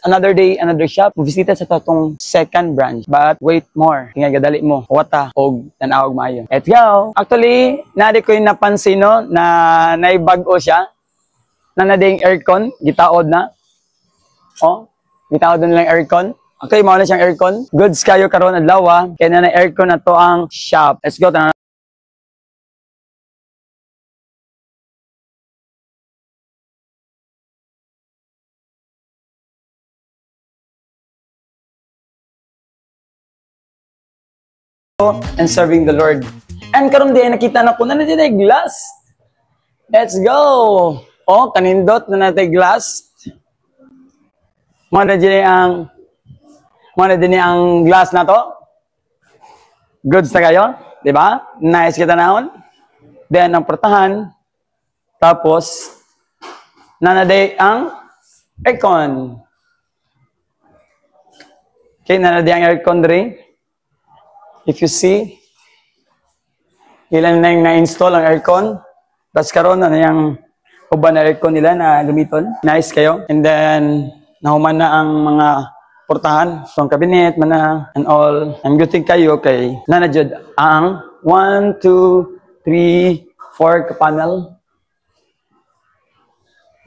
Another day, another shop. Visita sa totong second branch. But wait more. Kaya gadali mo. Wata og tanawag maayo. Let's go! Actually, nari ko yung napansin no, na naibag-o siya. Na nading aircon. Gitaod na. Oh, gitaod na lang aircon. Okay, mao na siyang aircon. Goods kayo karon adlaw. Kaya na aircon na to ang shop. Let's go. And serving the Lord. And karon din nakita na ko na natin ay glass. Let's go. Oh, kanindot na natin glass. Mana din ang glass na to. Goods na kayo, di ba? Nice kita naon. Then ang portahan. Tapos nanaday ang aircon. Okay, nanaday ang aircon diri. If you see, ilan na yung na-install ang aircon. Tapos karon na yung uban na aircon nila na gamiton. Nice kayo. And then, nahuman na ang mga portahan. So, ang cabinet, mana, and all. And good thing kayo kay nanajud ang 1, 2, 3, 4 ka-panel.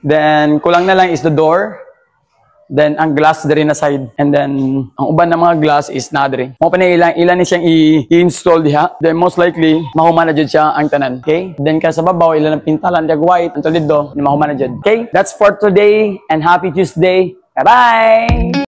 Then, kulang na lang is the door. Then, ang glass diri na side. And then, ang uban ng mga glass is na diri. Mo pa na ilan ni siyang i-install diha. Then, most likely, mahuman na dyan siya ang tanan. Okay? Then, ka sa babaw, ilan ang pintalan, diag white, ang tulid do, mahuman na dyan. Okay? That's for today, and happy Tuesday. Bye-bye!